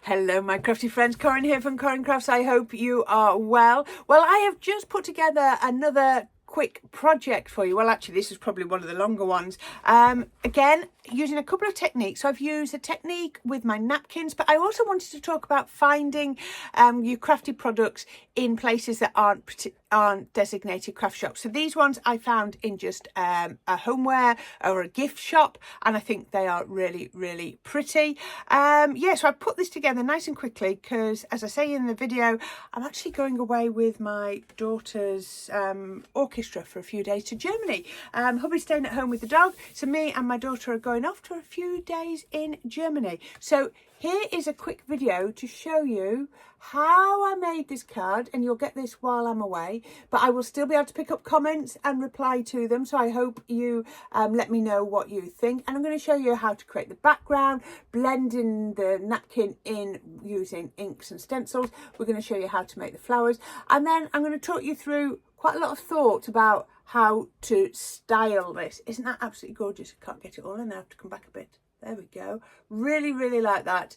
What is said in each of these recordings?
Hello my crafty friends, Corrine here from Corrine Crafts. I hope you are well. Well, I have just put together another quick project for you. Well, actually this is probably one of the longer ones. Again, using a couple of techniques. So I've used a technique with my napkins, but I also wanted to talk about finding your crafty products in places that aren't designated craft shops. So these ones I found in just a homeware or a gift shop, and I think they are really, really pretty. Yeah, so I put this together nice and quickly because, as I say in the video, I'm actually going away with my daughter's orchestra for a few days to Germany. Hubby's staying at home with the dog, so me and my daughter are going off for a few days in Germany. So here is a quick video to show you how I made this card, and you'll get this while I'm away, but I will still be able to pick up comments and reply to them. So I hope you let me know what you think. And I'm going to show you how to create the background, blending the napkin in using inks and stencils. We're going to show you how to make the flowers, and then I'm going to talk you through quite a lot of thought about how to style this. Isn't that absolutely gorgeous? I can't get it all in. I have to come back a bit. There we go. Really, really like that.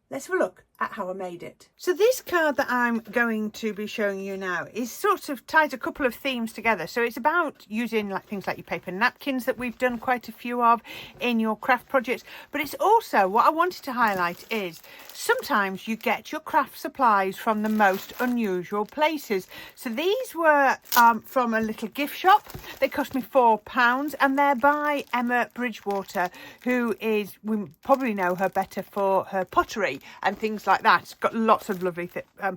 Let's have a look at how I made it. So this card that I'm going to be showing you now is sort of ties a couple of themes together. So it's about using things like your paper napkins that we've done quite a few of in your craft projects. But it's also, what I wanted to highlight is sometimes you get your craft supplies from the most unusual places. So these were from a little gift shop. They cost me £4, and they're by Emma Bridgewater, who is, we probably know her better for her pottery and things like that. It's got lots of lovely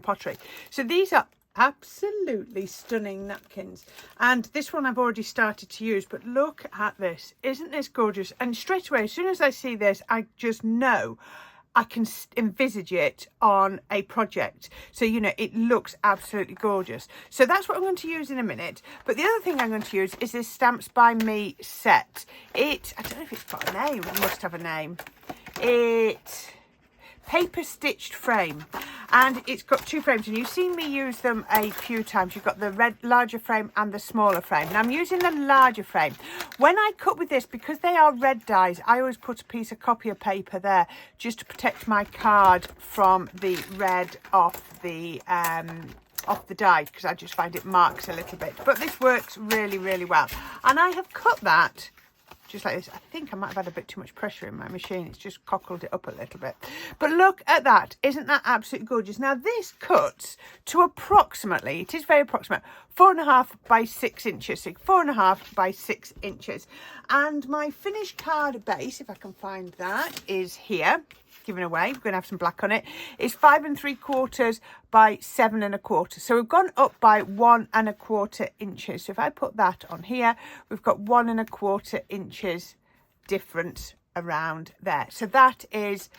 pottery. So these are absolutely stunning napkins, and this one I've already started to use, but look at this. Isn't this gorgeous? And straight away, as soon as I see this, I just know I can envisage it on a project. So, you know, it looks absolutely gorgeous. So that's what I'm going to use in a minute. But the other thing I'm going to use is this Stamps by Me set. I don't know if it's got a name. It must have a name. It's paper stitched frame, and it's got two frames, and you've seen me use them a few times. You've got the larger frame and the smaller frame. Now I'm using the larger frame. When I cut with this, because they are red dies, I always put a piece of copy of paper there just to protect my card from the red off the die, because I just find it marks a little bit. But this works really, really well, and I have cut that just like this. I think I might have had a bit too much pressure in my machine. It's just cockled it up a little bit. But look at that. Isn't that absolutely gorgeous? Now this cuts to approximately, it is very approximate, 4.5 by 6 inches. So 4.5 by 6 inches. And my finished card base, if I can find that, is here. Given away, we're going to have some black on it. It's 5 3/4 by 7 1/4. So we've gone up by 1 1/4 inches. So if I put that on here, we've got 1 1/4 inches difference around there. So that is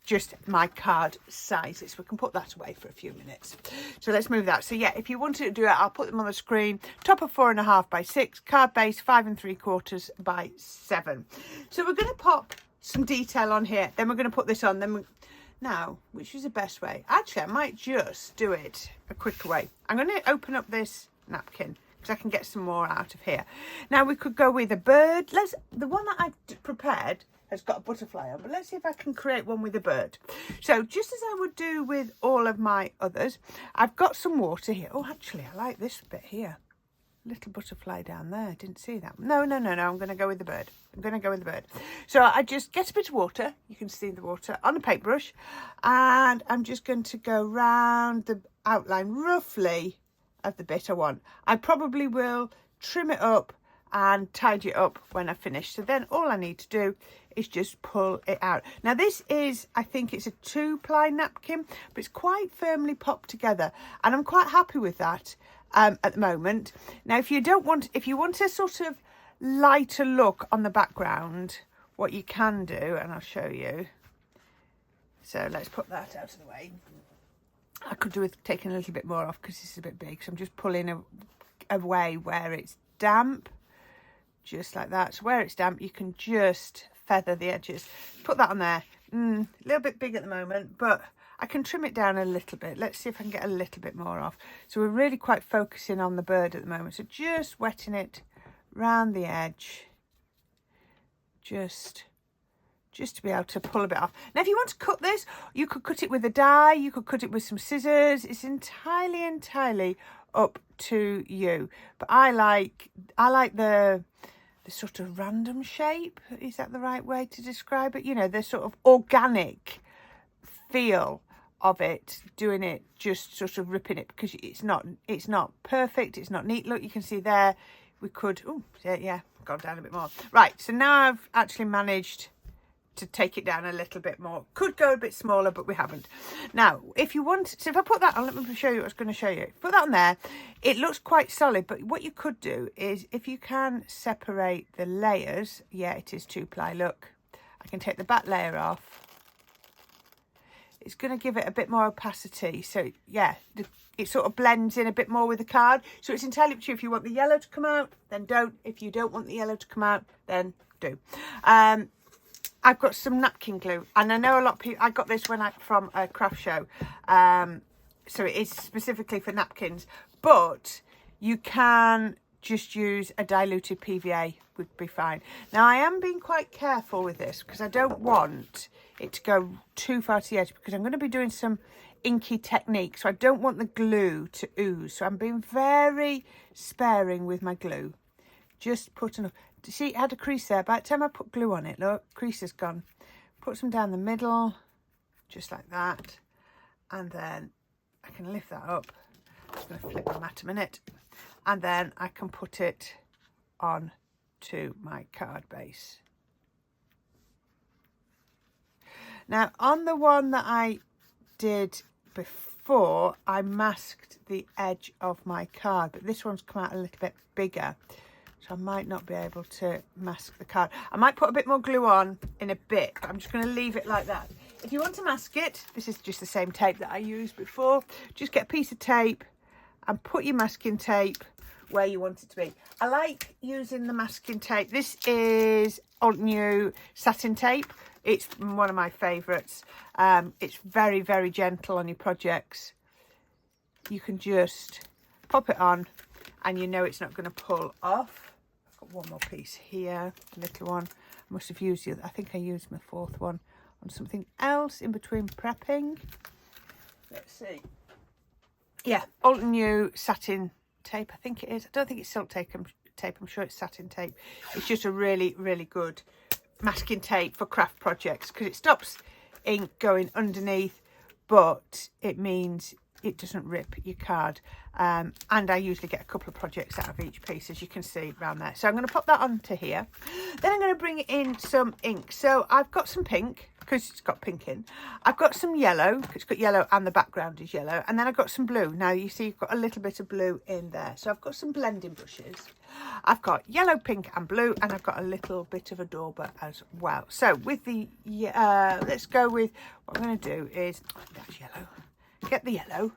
just my card sizes. We can put that away for a few minutes. So let's move that. So yeah, if you wanted to do it, I'll put them on the screen. Top of 4.5 by 6, card base 5 3/4 by 7. So we're going to pop some detail on here, then we're going to put this on. Now, which is the best way? Actually, I might just do it a quicker way. I'm going to open up this napkin because I can get some more out of here. Now we could go with a bird. The one that I've prepared has got a butterfly on, but let's see if I can create one with a bird. So just as I would do with all of my others, I've got some water here. Oh, actually, I like this bit here. Little butterfly down there. Didn't see that. No. I'm going to go with the bird. So I just get a bit of water. You can see the water on a paintbrush, and I'm just going to go round the outline roughly of the bit I want. I probably will trim it up and tidy it up when I finish. So then all I need to do is just pull it out. Now this is, I think it's a 2-ply napkin, but it's quite firmly popped together, and I'm quite happy with that at the moment. Now if you want a sort of lighter look on the background, what you can do, and I'll show you. So let's put that out of the way. I could do with taking a little bit more off because this is a bit big, so I'm just pulling away where it's damp, just like that. So where it's damp, you can just feather the edges. Put that on there. A little bit big at the moment, but I can trim it down a little bit. Let's see if I can get a little bit more off. So we're really quite focusing on the bird at the moment. So just wetting it round the edge, just just to be able to pull a bit off. Now, if you want to cut this, you could cut it with a die, you could cut it with some scissors. It's entirely up to you. But I like the sort of random shape. Is that the right way to describe it? You know, the sort of organic feel of it, doing it, just sort of ripping it, because it's not perfect, it's not neat. Look, you can see there, we could, oh yeah, gone down a bit more. Right, so now I've actually managed to take it down a little bit more. Could go a bit smaller, but we haven't. Now, if you want, so if I put that on, let me show you what I was going to show you. Put that on there, it looks quite solid, but what you could do is, if you can separate the layers, yeah, it is 2-ply, look. I can take the back layer off. It's going to give it a bit more opacity. So, yeah, it sort of blends in a bit more with the card. So it's entirely up to you. If you want the yellow to come out, then don't. If you don't want the yellow to come out, then do. I've got some napkin glue. And I know a lot of people, I got this from a craft show. So it is specifically for napkins. But you can just use a diluted PVA, would be fine. Now, I am being quite careful with this because I don't want it to go too far to the edge, because I'm going to be doing some inky technique, so I don't want the glue to ooze. So I'm being very sparing with my glue. Just put enough. See, it had a crease there. By the time I put glue on it, look, crease is gone. Put some down the middle, just like that. And then I can lift that up. I'm just going to flip the mat a minute. And then I can put it on to my card base. Now, on the one that I did before, I masked the edge of my card, but this one's come out a little bit bigger, so I might not be able to mask the card. I might put a bit more glue on in a bit, but I'm just going to leave it like that. If you want to mask it, this is just the same tape that I used before. Just get a piece of tape and put your masking tape where you want it to be. I like using the masking tape. This is Old New satin tape. It's one of my favourites. It's very, very gentle on your projects. You can just pop it on and you know it's not going to pull off. I've got one more piece here, a little one. I must have used the other. I think I used my fourth one on something else in between prepping. Let's see. Yeah, Old New satin tape, I think it is. I don't think it's silk tape, I'm sure it's satin tape. It's just a really, really good masking tape for craft projects, because it stops ink going underneath, but it means it doesn't rip your card. And I usually get a couple of projects out of each piece, as you can see around there. So I'm going to pop that onto here. Then I'm going to bring in some ink. So I've got some pink, because it's got pink in. I've got some yellow, it's got yellow and the background is yellow. And then I've got some blue. Now you see you've got a little bit of blue in there. So I've got some blending brushes. I've got yellow, pink and blue, and I've got a little bit of a dauber as well. So with the, let's go with, what I'm going to do is, that's yellow. Get the yellow,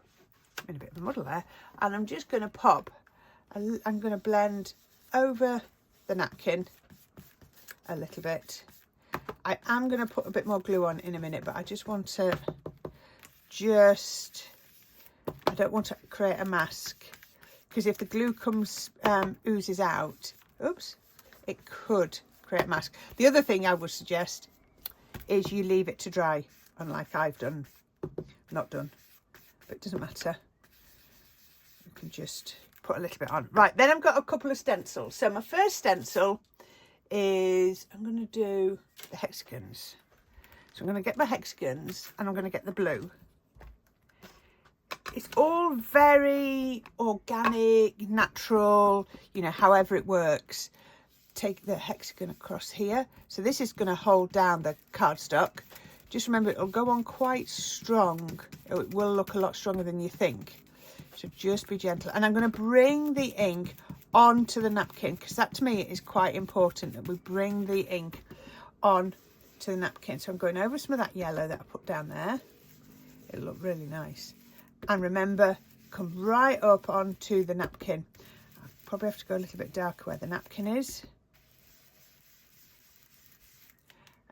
I'm in a bit of a muddle there, and I'm just going to pop, I'm going to blend over the napkin a little bit. I am going to put a bit more glue on in a minute, but I just want to I don't want to create a mask, because if the glue oozes out, oops, it could create a mask. The other thing I would suggest is you leave it to dry, unlike I've done, not done. It doesn't matter. You can just put a little bit on. Right, then I've got a couple of stencils. So my first stencil is, I'm going to do the hexagons. So I'm going to get my hexagons and I'm going to get the blue. It's all very organic, natural, you know, however it works. Take the hexagon across here. So this is going to hold down the cardstock. Just remember, it'll go on quite strong. It will look a lot stronger than you think. So just be gentle. And I'm going to bring the ink onto the napkin, because that to me is quite important, that we bring the ink on to the napkin. So I'm going over some of that yellow that I put down there. It'll look really nice. And remember, come right up onto the napkin. I'll probably have to go a little bit darker where the napkin is.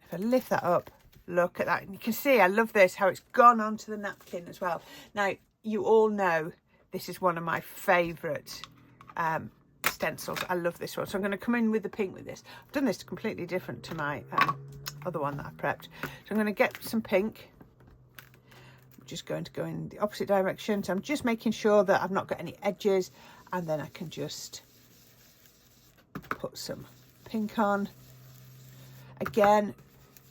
If I lift that up, look at that, and you can see I love this, how it's gone onto the napkin as well. Now you all know this is one of my favourite stencils. I love this one, so I'm going to come in with the pink with this. I've done this completely different to my other one that I prepped. So I'm going to get some pink. I'm just going to go in the opposite direction. So I'm just making sure that I've not got any edges, and then I can just put some pink on. Again,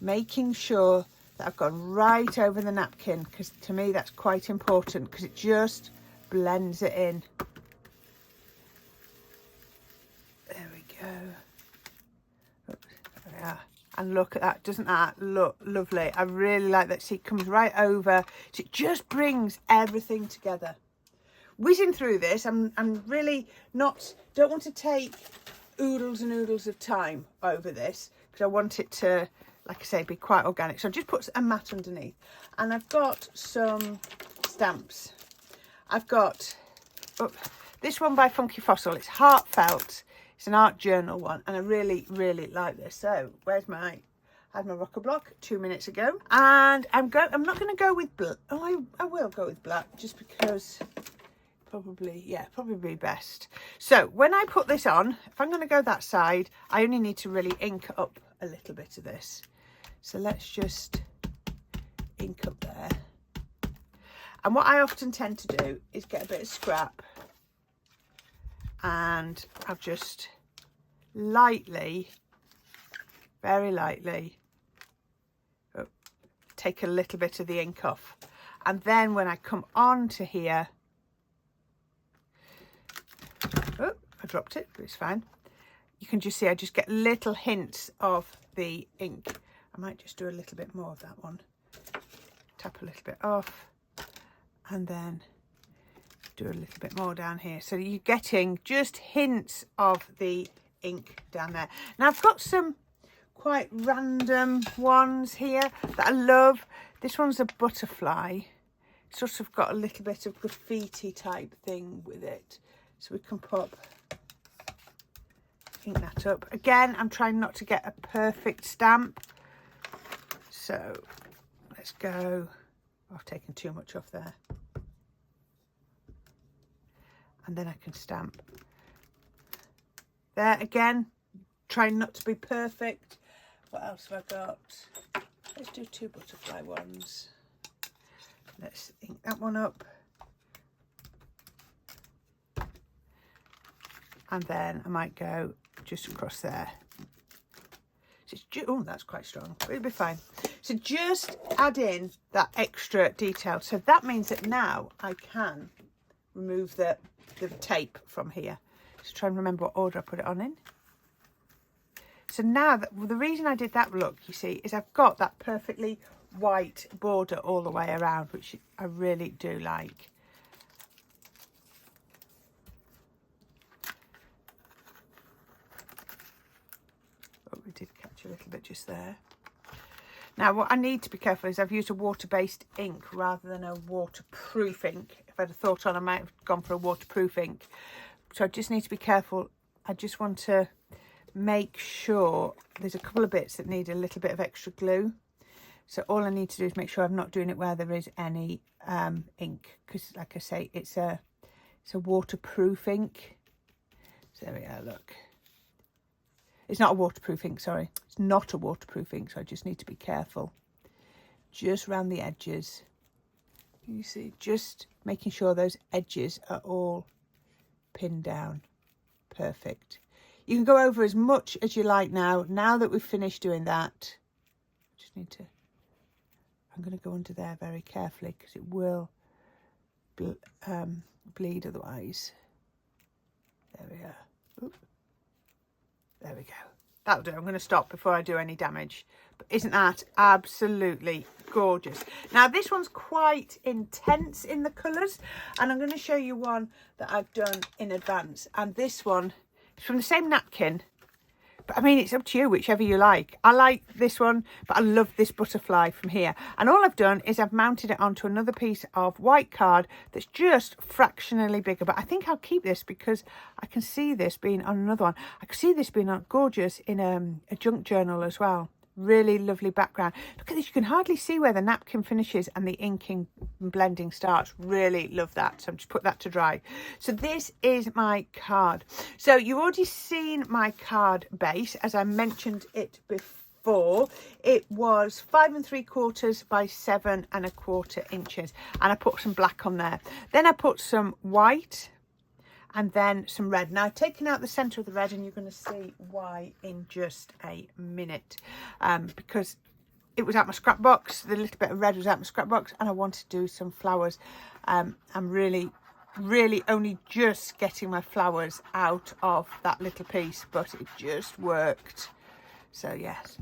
making sure that I've gone right over the napkin, because to me that's quite important, because it just blends it in. There we go. Oops, there we are. And look at that, doesn't that look lovely? I really like that. See, it comes right over, so it just brings everything together. Whizzing through this, I'm really don't want to take oodles and oodles of time over this, because I want it to, like I say, be quite organic. So I just put a mat underneath, and I've got some stamps. I've got this one by Funky Fossil. It's heartfelt. It's an art journal one, and I really, really like this. So where's I had my rocker block 2 minutes ago, and I'm not going to go with black. Oh, I will go with black, just because probably best. So when I put this on, if I'm going to go that side, I only need to really ink up a little bit of this. So let's just ink up there. And what I often tend to do is get a bit of scrap, and I'll just lightly, very lightly, take a little bit of the ink off. And then when I come on to here, oh, I dropped it, but it's fine. You can just see I just get little hints of the ink. I might just do a little bit more of that one. Tap a little bit off, and then do a little bit more down here. So you're getting just hints of the ink down there. Now I've got some quite random ones here that I love. This one's a butterfly. Sort of got a little bit of graffiti type thing with it. So we can ink that up. Again, I'm trying not to get a perfect stamp. So let's go. I've taken too much off there. And then I can stamp. There again, trying not to be perfect. What else have I got? Let's do 2 butterfly ones. Let's ink that one up. And then I might go just across there. So oh, that's quite strong, but it'll be fine. So just add in that extra detail. So that means that now I can remove the tape from here. Just try and remember what order I put it on in. So now the reason I did that look, you see, is I've got that perfectly white border all the way around, which I really do like. Oh, we did catch a little bit just there. Now what I need to be careful is I've used a water-based ink rather than a waterproof ink. If I'd have thought on, I might have gone for a waterproof ink. So I just need to be careful. I just want to make sure there's a couple of bits that need a little bit of extra glue. So all I need to do is make sure I'm not doing it where there is any ink, because like I say, it's a waterproof ink. So there we are, look. It's not a waterproof ink, sorry. It's not a waterproof ink, so I just need to be careful. Just around the edges. You see, just making sure those edges are all pinned down. Perfect. You can go over as much as you like now. Now that we've finished doing that, just need to, I'm going to go under there very carefully because it will bleed otherwise. There we are. Oop. There we go. That'll do. I'm going to stop before I do any damage. But isn't that absolutely gorgeous? Now this one's quite intense in the colours, and I'm going to show you one that I've done in advance. And this one is from the same napkin, but I mean, it's up to you, whichever you like. I like this one, but I love this butterfly from here. And all I've done is I've mounted it onto another piece of white card that's just fractionally bigger. But I think I'll keep this because I can see this being on another one. I can see this being gorgeous in a junk journal as well. Really lovely background. Look at this, you can hardly see where the napkin finishes and the inking and blending starts. Really love that. So I'm just put that to dry. So this is my card. So you've already seen my card base, as I mentioned it before. before. It was 5 3/4 by 7 1/4 inches, and I put some black on there. Then I put some white and then some red. Now I've taken out the centre of the red, and you're going to see why in just a minute, because it was out my scrap box. The little bit of red was out my scrap box, and I wanted to do some flowers. I'm really only just getting my flowers out of that little piece, but it just worked. So yes,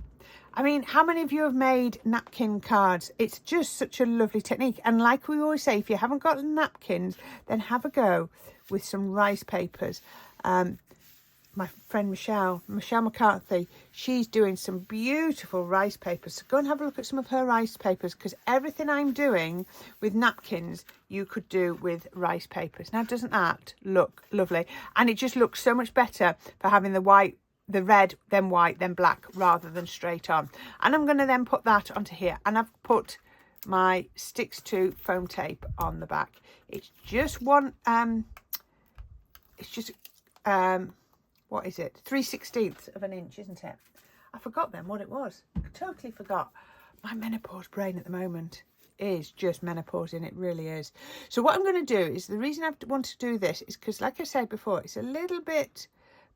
I mean, how many of you have made napkin cards? It's just such a lovely technique, and like we always say, if you haven't got napkins, then have a go with some rice papers. My friend Michelle McCarthy, she's doing some beautiful rice papers. So go and have a look at some of her rice papers, because everything I'm doing with napkins, you could do with rice papers. Now, doesn't that look lovely? And it just looks so much better for having the white, the red, then white, then black, rather than straight on. And I'm going to then put that onto here. And I've put my Sticks to foam tape on the back. It's just one, what is it? 3/16 of an inch, isn't it? I forgot then what it was. I totally forgot. My menopause brain at the moment is just menopause, and it really is. So what I'm going to do is, the reason I want to do this is because, like I said before, it's a little bit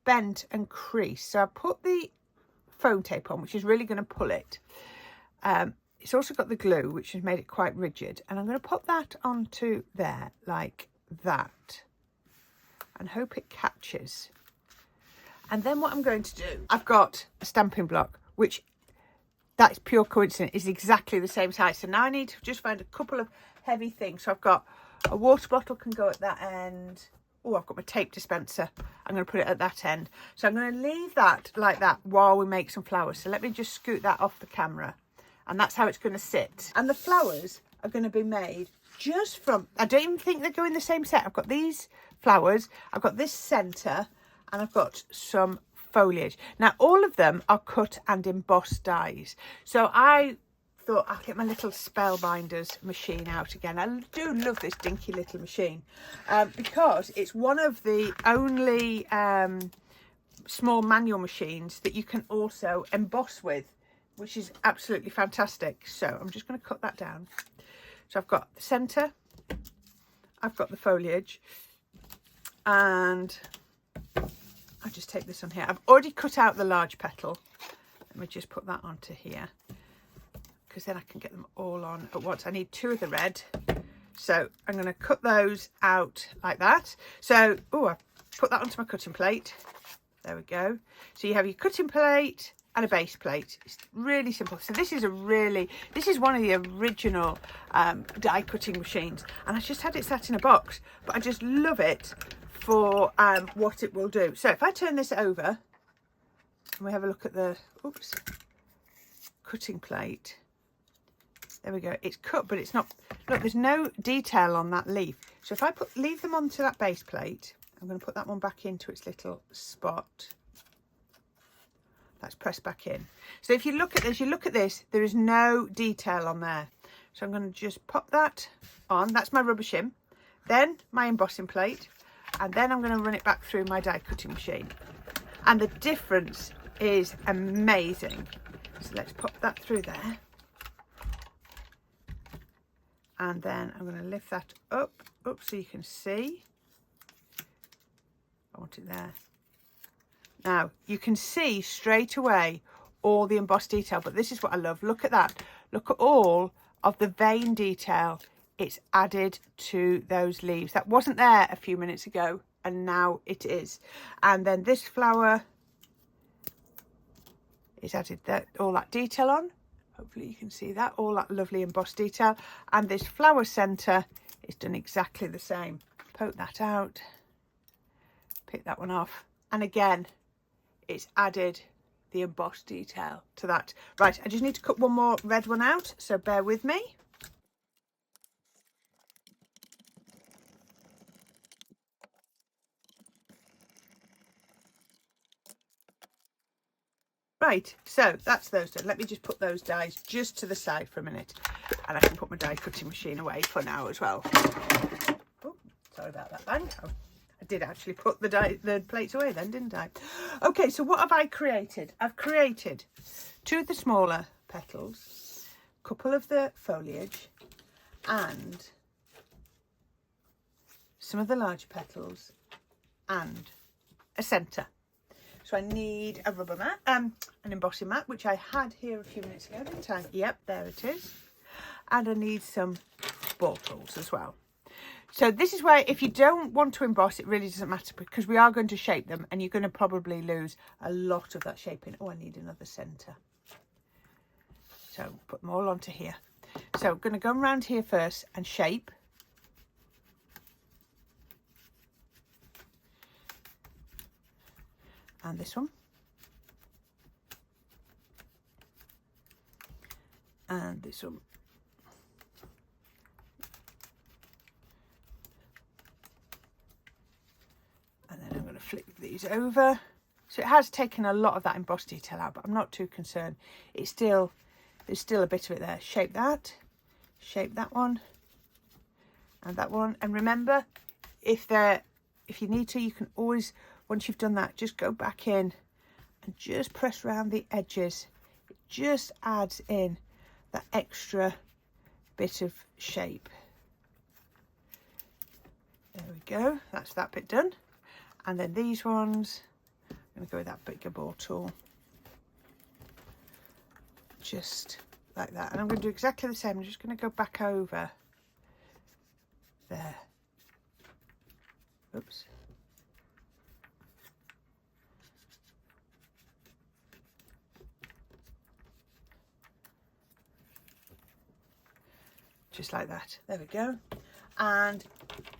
bent and creased. So I put the foam tape on, which is really going to pull it. It's also got the glue, which has made it quite rigid. And I'm going to pop that onto there like that, and hope it catches. And then what I'm going to do, I've got a stamping block, which, that's pure coincidence, is exactly the same size. So now I need to just find a couple of heavy things. So I've got a water bottle can go at that end. Oh, I've got my tape dispenser. I'm going to put it at that end. So I'm going to leave that like that while we make some flowers. So let me just scoot that off the camera. And that's how it's going to sit. And the flowers are going to be made just from, I don't even think they go in the same set. I've got these flowers, I've got this centre, and I've got some foliage. Now, all of them are cut and embossed dies. So I thought I'll get my little Spellbinders machine out again. I do love this dinky little machine, because it's one of the only small manual machines that you can also emboss with, which is absolutely fantastic. So I'm just going to cut that down. So I've got the centre, I've got the foliage, and I'll just take this on here. I've already cut out the large petal. Let me just put that onto here, because then I can get them all on at once. I need 2 of the red. So I'm going to cut those out like that. So, oh, I put that onto my cutting plate. There we go. So you have your cutting plate and a base plate. It's really simple. So this is one of the original die cutting machines. And I just had it sat in a box, but I just love it for what it will do. So if I turn this over and we have a look at the cutting plate, there we go. It's cut, but it's not, look, there's no detail on that leaf. So if I leave them onto that base plate, I'm going to put that one back into its little spot. That's pressed back in. So if you look at this, there is no detail on there. So I'm going to just pop that on. That's my rubber shim, then my embossing plate, and then I'm going to run it back through my die cutting machine. And the difference is amazing. So let's pop that through there. And then I'm going to lift that up so you can see. I want it there. Now, you can see straight away all the embossed detail, but this is what I love. Look at that. Look at all of the vein detail it's added to those leaves. That wasn't there a few minutes ago, and now it is. And then this flower is added all that detail on. Hopefully you can see that, all that lovely embossed detail. And this flower centre is done exactly the same. Poke that out, pick that one off, and again, it's added the embossed detail to that. Right, I just need to cut one more red one out, so bear with me. Right, so that's those done. Let me just put those dies just to the side for a minute, and I can put my die cutting machine away for now as well. Oh, sorry about that bang. Oh, I did actually put the plates away then, didn't I? Okay, so what have I created? I've created 2 of the smaller petals, a couple of the foliage, and some of the larger petals, and a centre. So I need a rubber mat, an embossing mat, which I had here a few minutes ago, didn't I? Yep, there it is. And I need some ball tools as well. So this is where, if you don't want to emboss, it really doesn't matter, because we are going to shape them and you're going to probably lose a lot of that shaping. Oh, I need another centre. So put them all onto here. So I'm going to go around here first and shape. And this one. And this one. And then I'm going to flip these over. So it has taken a lot of that embossed detail out, but I'm not too concerned. There's still a bit of it there. Shape that one, and that one. And remember, if you need to, you can always, once you've done that, just go back in and just press around the edges. It just adds in that extra bit of shape. There we go. That's that bit done. And then these ones, I'm going to go with that bigger ball tool. Just like that. And I'm going to do exactly the same. I'm just going to go back over there. Oops. Just like that. There we go. And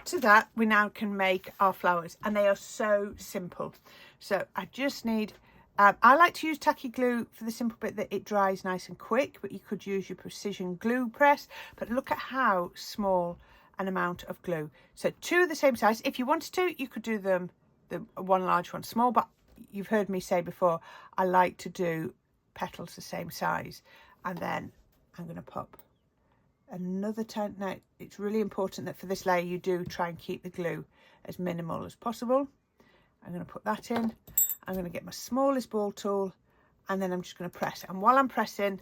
to that, we now can make our flowers, and they are so simple. So I just need, I like to use tacky glue for the simple bit that it dries nice and quick, but you could use your precision glue press. But look at how small an amount of glue. So 2 of the same size. If you wanted to, you could do them, the one large, one small, but you've heard me say before, I like to do petals the same size. And then I'm going to pop another tiny. Now, it's really important that for this layer you do try and keep the glue as minimal as possible. I'm going to put that in. I'm going to get my smallest ball tool, and then I'm just going to press. And while I'm pressing,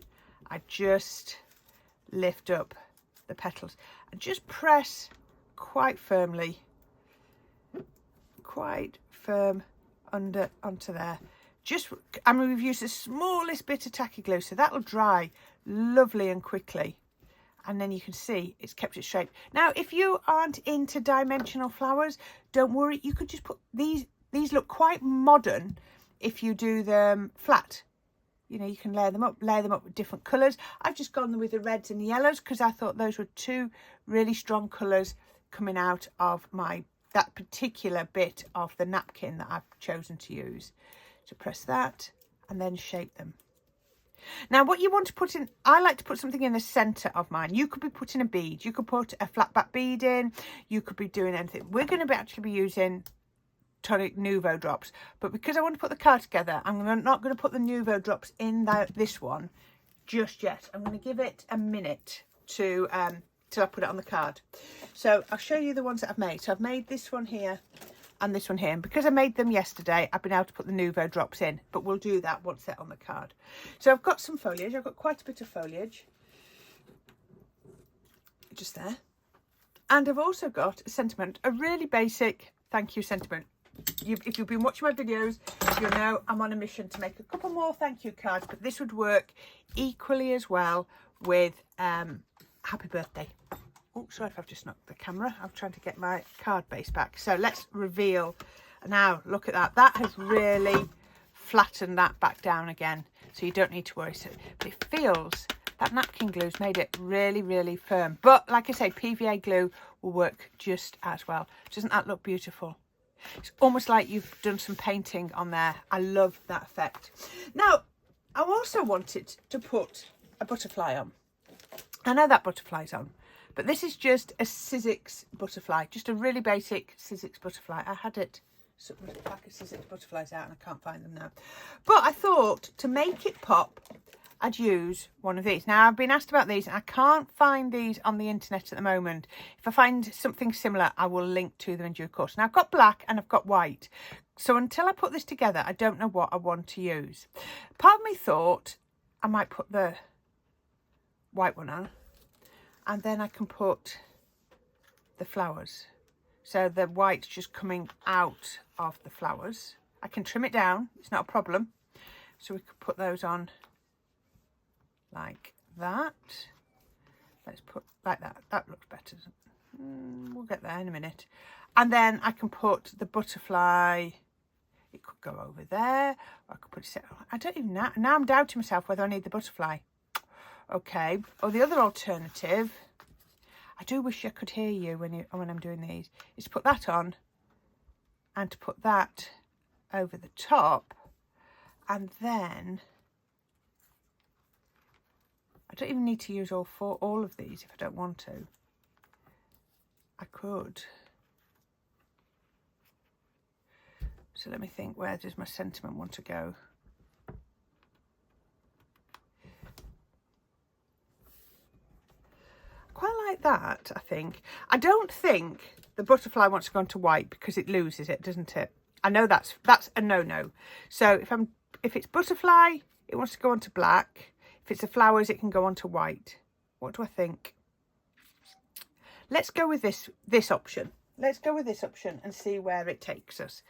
I just lift up the petals and just press quite firmly, quite firm onto there. We've used the smallest bit of tacky glue, so that'll dry lovely and quickly. And then you can see it's kept its shape. Now, if you aren't into dimensional flowers, don't worry. You could just put these look quite modern if you do them flat. You know, you can layer them up with different colours. I've just gone with the reds and the yellows because I thought those were 2 really strong colours coming out of that particular bit of the napkin that I've chosen to use. So press that and then shape them. Now, what you want to put in, I like to put something in the centre of mine. You could be putting a bead. You could put a flat back bead in. You could be doing anything. We're going to actually be using tonic Nouveau drops. But because I want to put the card together, I'm not going to put the Nouveau drops in this one just yet. I'm going to give it a minute to till I put it on the card. So I'll show you the ones that I've made. So I've made this one here and this one here, and because I made them yesterday, I've been able to put the Nouveau drops in, but we'll do that once they're on the card. So I've got some foliage. I've got quite a bit of foliage just there, and I've also got a sentiment, a really basic thank you sentiment. If you've been watching my videos, you'll know I'm on a mission to make a couple more thank you cards, but this would work equally as well with happy birthday. Oh, sorry if I've just knocked the camera. I'm trying to get my card base back. So let's reveal. Now, look at that. That has really flattened that back down again. So you don't need to worry. But it feels, that napkin glue's made it really, really firm. But like I say, PVA glue will work just as well. Doesn't that look beautiful? It's almost like you've done some painting on there. I love that effect. Now, I also wanted to put a butterfly on. I know that butterfly's on. But this is just a Sizzix butterfly, just a really basic Sizzix butterfly. I had it, a pack of Sizzix butterflies out and I can't find them now. But I thought to make it pop, I'd use one of these. Now, I've been asked about these and I can't find these on the internet at the moment. If I find something similar, I will link to them in due course. Now, I've got black and I've got white. So until I put this together, I don't know what I want to use. Part of me thought I might put the white one on, and then I can put the flowers. So the white's just coming out of the flowers. I can trim it down, it's not a problem. So we could put those on like that. Let's put like that. That looks better. We'll get there in a minute. And then I can put the butterfly. It could go over there. Or I could put it. I don't even know. Now I'm doubting myself whether I need the butterfly. Okay. Or the other alternative. I do wish I could hear you when I'm doing these. Is to put that on, and to put that over the top, and then I don't even need to use all of these if I don't want to. I could. So let me think, where does my sentiment want to go? Quite like that, I think. I don't think the butterfly wants to go into white because it loses it, doesn't it? I know that's a no-no. So if it's butterfly, it wants to go onto black. If it's the flowers, it can go onto white. What do I think? Let's go with this option. Let's go with this option and see where it takes us.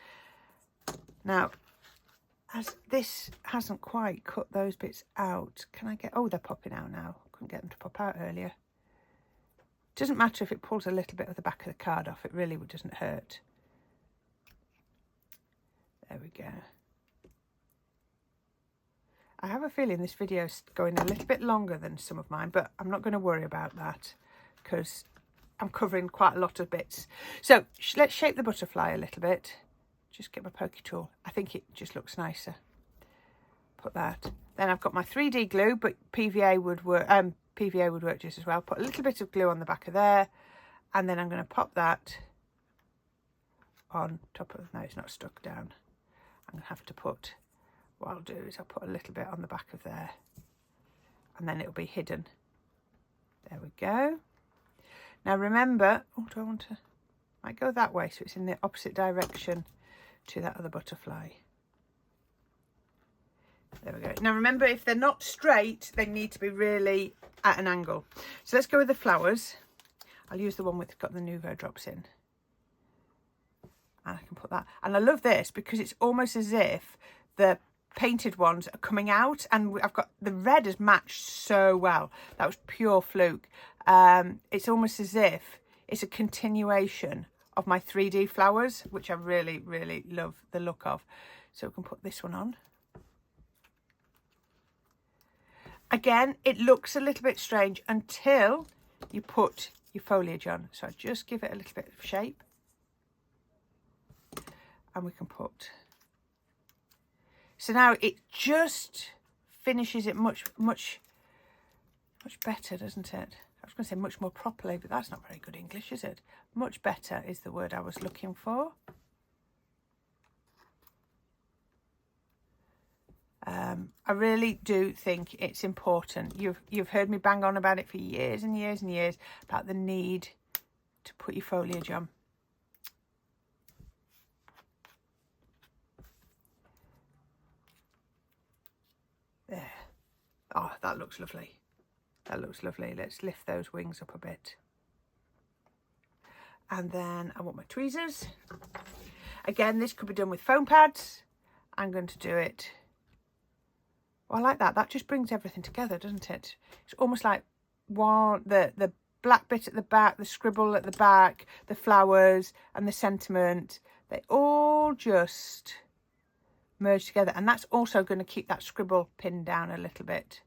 Now, as this hasn't quite cut those bits out, can I get... Oh, they're popping out now. Couldn't get them to pop out earlier. Doesn't matter if it pulls a little bit of the back of the card off. It really doesn't hurt. There we go. I have a feeling this video is going a little bit longer than some of mine, but I'm not going to worry about that because I'm covering quite a lot of bits. So let's shape the butterfly a little bit. Just get my pokey tool. I think it just looks nicer. Put that. Then I've got my 3D glue, but PVA would work. PVA would work just as well. Put a little bit of glue on the back of there, and then I'm going to pop that on top of. No, it's not stuck down. I'm going to have to put. What I'll do is I'll put a little bit on the back of there, and then it'll be hidden. There we go. Now remember. Oh, do I want to? Might go that way, so it's in the opposite direction to that other butterfly. There we go. Now remember, if they're not straight, they need to be really at an angle. So let's go with the flowers. I'll use the one with got the Nouveau drops in. And I can put that. And I love this because it's almost as if the painted ones are coming out, and I've got the red has matched so well. That was pure fluke. It's almost as if it's a continuation of my 3D flowers, which I really, really love the look of. So we can put this one on. Again, it looks a little bit strange until you put your foliage on. So I just give it a little bit of shape. And we can put... So now it just finishes it much better, doesn't it? I was going to say much more properly, but that's not very good English, is it? Much better is the word I was looking for. I really do think it's important. You've heard me bang on about it for years and years and years about the need to put your foliage on. There. Oh, that looks lovely. That looks lovely. Let's lift those wings up a bit. And then I want my tweezers. Again, this could be done with foam pads. I'm going to do it. Well, I like that. That just brings everything together, doesn't it? It's almost like the black bit at the back, the scribble at the back, the flowers and the sentiment. They all just merge together. And that's also going to keep that scribble pinned down a little bit.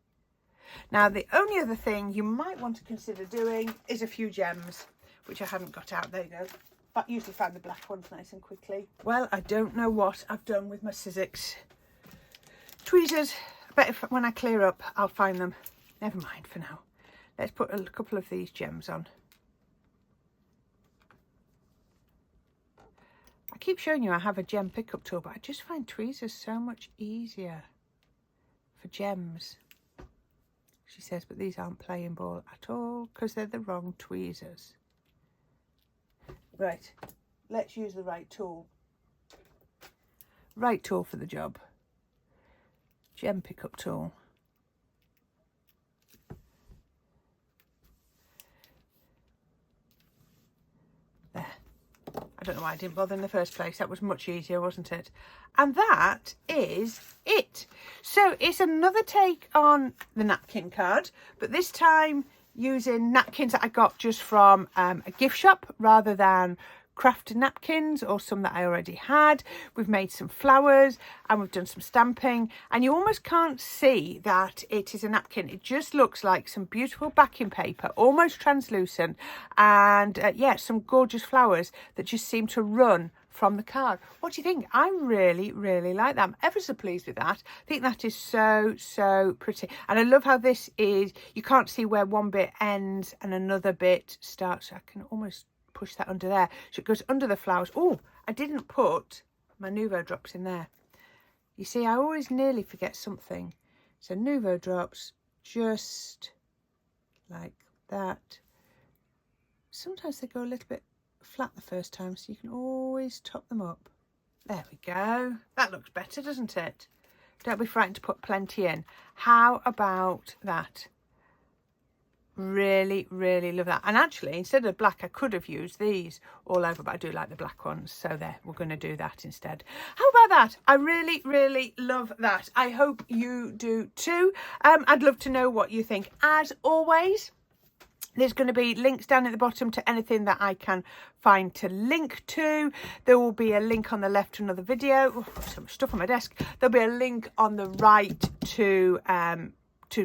Now, the only other thing you might want to consider doing is a few gems, which I haven't got out. There you go. But usually find the black ones nice and quickly. Well, I don't know what I've done with my Sizzix tweezers. I bet if when I clear up, I'll find them. Never mind for now. Let's put a couple of these gems on. I keep showing you I have a gem pickup tool, but I just find tweezers so much easier for gems. She says, but these aren't playing ball at all because they're the wrong tweezers. Right, let's use the right tool. Right tool for the job. Gem pickup tool. I don't know why I didn't bother in the first place. That was much easier, wasn't it? And that is it. So it's another take on the napkin card, but this time using napkins that I got just from a gift shop rather than crafted napkins or some that I already had. We've made some flowers and we've done some stamping, and you almost can't see that it is a napkin. It just looks like some beautiful backing paper, almost translucent, and yeah, some gorgeous flowers that just seem to run from the card. What do you think? I really like that. I'm ever so pleased with that. I think that is so pretty, and I love how this is, you can't see where one bit ends and another bit starts. So I can almost push that under there, so it goes under the flowers. Oh, I didn't put my Nouveau drops in there. You see, I always nearly forget something. So Nouveau drops, just like that. Sometimes they go a little bit flat the first time, so you can always top them up. There we go. That looks better, doesn't it? Don't be frightened to put plenty in. How about that? Really love that. And actually, instead of black, I could have used these all over, but I do like the black ones, so there, we're going to do that instead. How about that? I really love that. I hope you do too. I'd love to know what you think. As always, there's going to be links down at the bottom to anything that I can find to link to. There will be a link on the left to another video. Oh, so much stuff on my desk. There'll be a link on the right to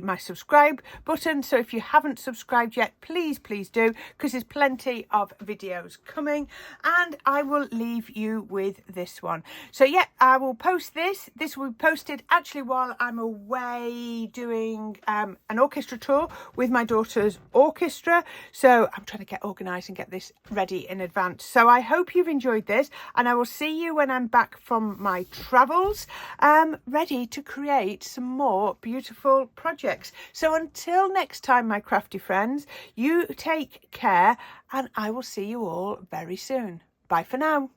my subscribe button. So if you haven't subscribed yet, please do, because there's plenty of videos coming. And I will leave you with this one. So yeah, I will post this. This will be posted actually while I'm away doing an orchestra tour with my daughter's orchestra. So I'm trying to get organised and get this ready in advance. So I hope you've enjoyed this, and I will see you when I'm back from my travels, ready to create some more beautiful projects. So until next time, my crafty friends, you take care, and I will see you all very soon. Bye for now.